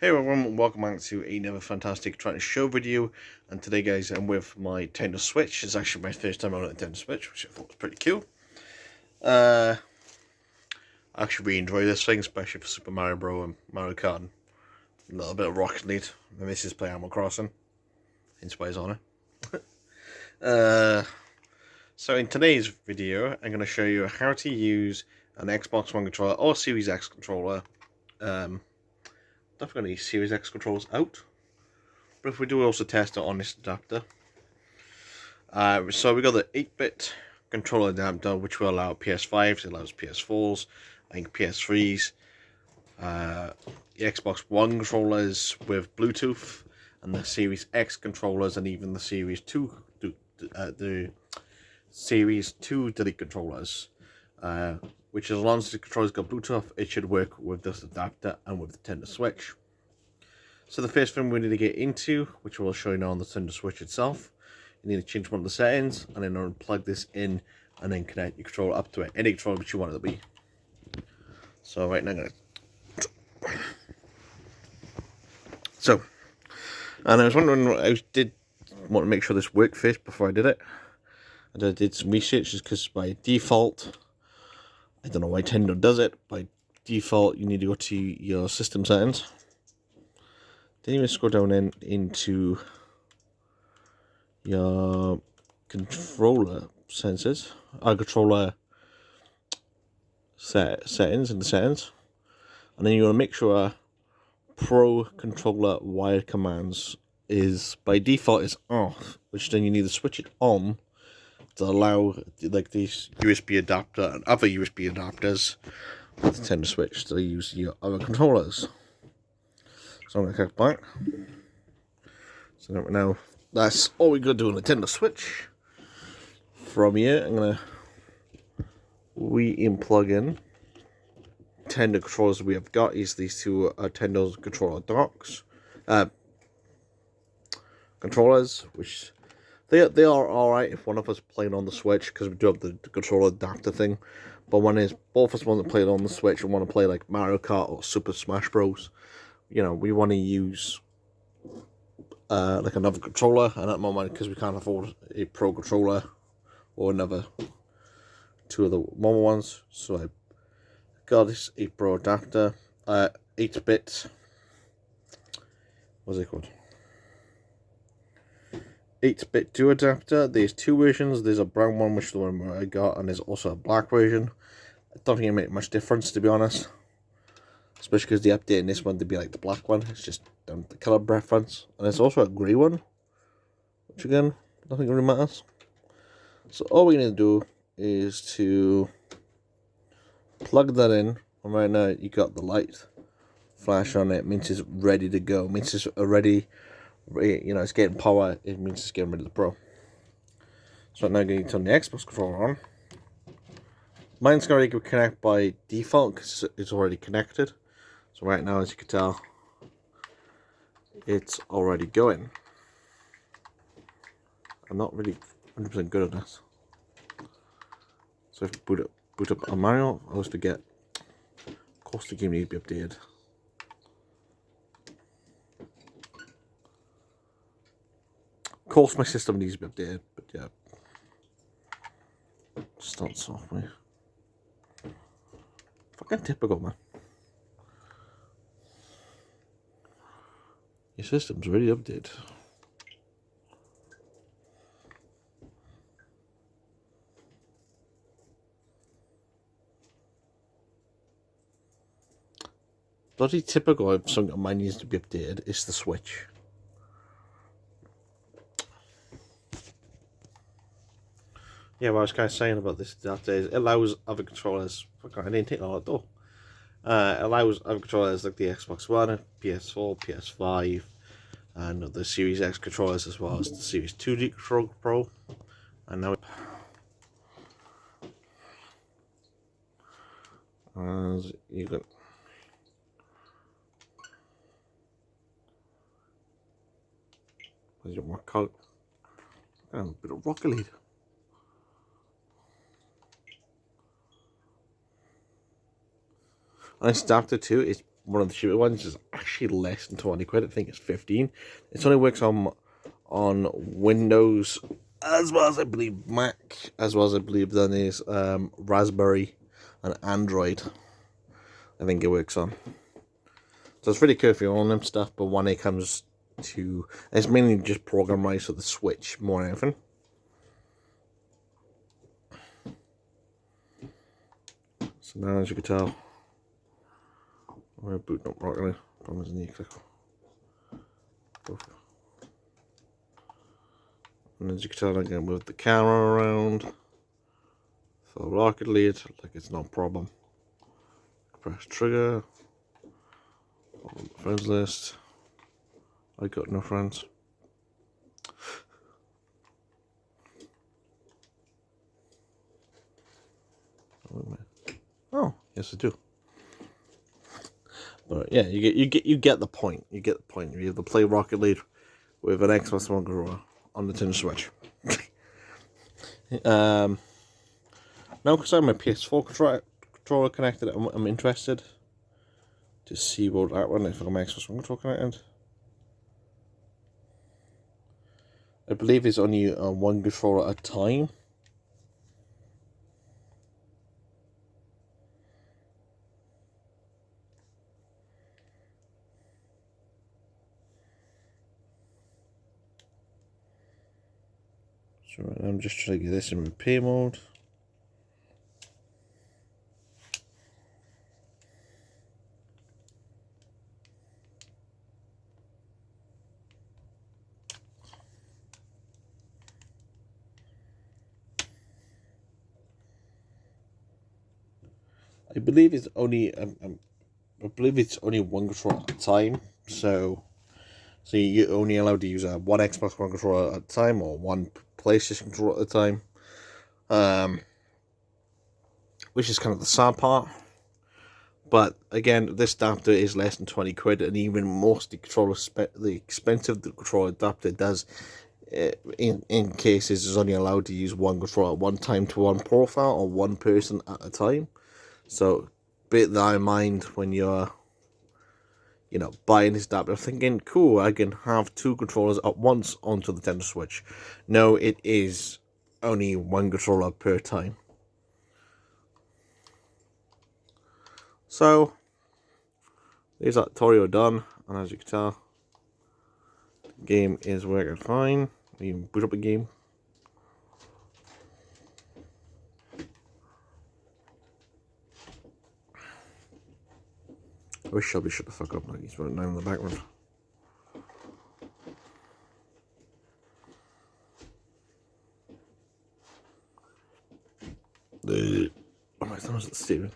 Hey everyone, welcome back to another fantastic Tranter show video. And today, guys, I'm with my Nintendo Switch. It's actually my first time on a Nintendo Switch, which I thought was pretty cool. I actually really enjoy this thing, especially for Super Mario Bros. And Mario Kart and a little bit of Rocket League. My missus play Animal Crossing, hence why it's on it. So in today's video, I'm going to show you how to use an Xbox One controller or Series X controller. I've got any Series X controllers out, but if we do, we also test it on this adapter. So we got the 8-bit controller adapter, which will allow PS5s, it allows PS4s, I think PS3s, the Xbox One controllers with Bluetooth, and the Series X controllers, and even the Series 2, the Series 2 Delete controllers. Which, as long as the controller's got Bluetooth, it should work with this adapter and with the Nintendo Switch. So the first thing we need to get into, which we'll show you now on the Nintendo Switch itself, you need to change one of the settings, and then unplug this in, and then connect your controller up to it, any controller which you want it to be. So right now I'm going to... So, and I was wondering, I did want to make sure this worked first before I did it. And I did some research, just because by default, I don't know why Nintendo does it. By default, you need to go to your system settings. Then you scroll down into your controller settings, controller settings in the settings, and then you want to make sure Pro Controller Wired Commands is by default is off, which then you need to switch it on to allow like these USB adapter and other USB adapters with the Nintendo Switch to use your other controllers. So I'm going to click back. So now that's all we got to do on the Nintendo Switch. From here, I'm going to re-plug in Nintendo controllers we have got. Is these two Nintendo controller docks, controllers, which they are alright if one of us playing on the Switch, because we do have the controller adapter thing. But when it's both of us want to play it on the Switch and want to play like Mario Kart or Super Smash Bros., you know, we want to use like another controller, and at the moment, because we can't afford a Pro controller or another two of the normal ones, so I got this 8 Pro adapter, 8-bit, what's it called? 8-bit 2 adapter. There's two versions. There's a brown one, which is the one I got, and there's also a black version. I don't think it makes much difference, to be honest. Especially because the update in this one to be like the black one. It's just down to the colour preference. And there's also a grey one, which again, I don't think it really matters. So all we need to do is to plug that in. And right now you got the light flash on it. It means it's ready to go. It means it's already, you know, it's getting power. It means it's getting rid of the Pro. So now I'm going to turn the Xbox controller on. Mine's going to connect by default because it's already connected. So right now, as you can tell, it's already going. I'm not really 100% good at this. So if I boot up a Mario, I always forget. Of course the game needs to be updated. Of course my system needs to be updated, but yeah. Starts off with fucking typical, man. Your system's already updated. Bloody typical if something of mine needs to be updated is the Switch. Yeah, what I was kind of saying about this adapter is it allows other controllers. Fuck, I didn't take that out though. It allows other controllers like the Xbox One, PS4, PS5, and the Series X controllers, as well as the Series 2 Controller Pro. And now, as you can, as you work out, and a bit of Rocket League. And this adapter too is one of the cheaper ones. It's actually less than 20 quid. I think it's 15. It only works on Windows, as well as I believe Mac, as well as I believe then is Raspberry and Android. I think it works on. So it's really cool if you own them stuff, but when it comes to, it's mainly just program wise for the Switch more than anything. So now, as you can tell, we're booting up properly. Problem is, I need to click both. And as you can tell, I can move the camera around for Rocket League, like it's no problem. Press trigger. Friends list. I got no friends. Oh, yes I do. But yeah, you get the point. You get the point. You have to play Rocket League with an Xbox One controller on the Nintendo Switch. Now, because I have my PS4 controller connected, I'm interested to see what that one if I'm Xbox One controller connected. I believe it's only one controller at a time. So right now I'm just trying to get this in repair mode. I believe it's only one controller at a time. So you're only allowed to use one Xbox One controller at a time or one PlayStation controller at a time. Which is kind of the sad part. But again, this adapter is less than 20 quid, and even most the expensive the controller adapter does, in cases, is only allowed to use one controller at one time to one profile or one person at a time. So bear that in mind when you're, buying this adapter, thinking, cool, I can have two controllers at once onto the Nintendo Switch. No, it is only one controller per time. So, there's that tutorial done, and as you can tell, the game is working fine. We can boot up a game. I wish Shelby shut the fuck up, like he's running down in the background. Oh my thumbs at Steven.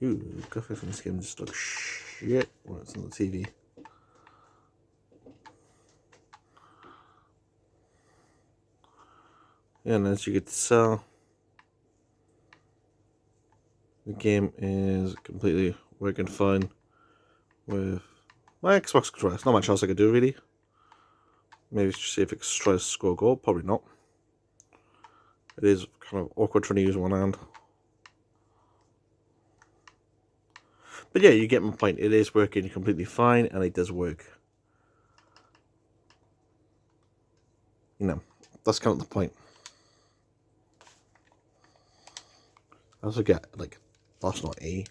Ooh, the graphics in this game just look shit when it's on the TV. Yeah, and as you can tell, the game is completely working fine with my Xbox controller. There's not much else I could do really. Maybe see if it tries to score a goal. Probably not. It is kind of awkward trying to use one hand. But yeah, you get my point. It is working completely fine, and it does work. That's kind of the point. I also get, that's not A.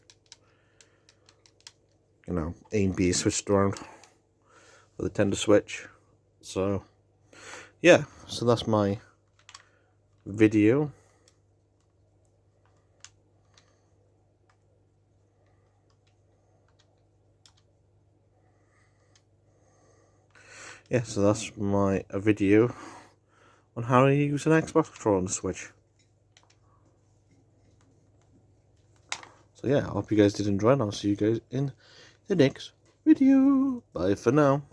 A and B switched around for the Nintendo Switch. So, yeah. So that's my video. Yeah, so that's my video on how to use an Xbox controller on the Switch. So yeah, I hope you guys did enjoy, and I'll see you guys in the next video. Bye for now.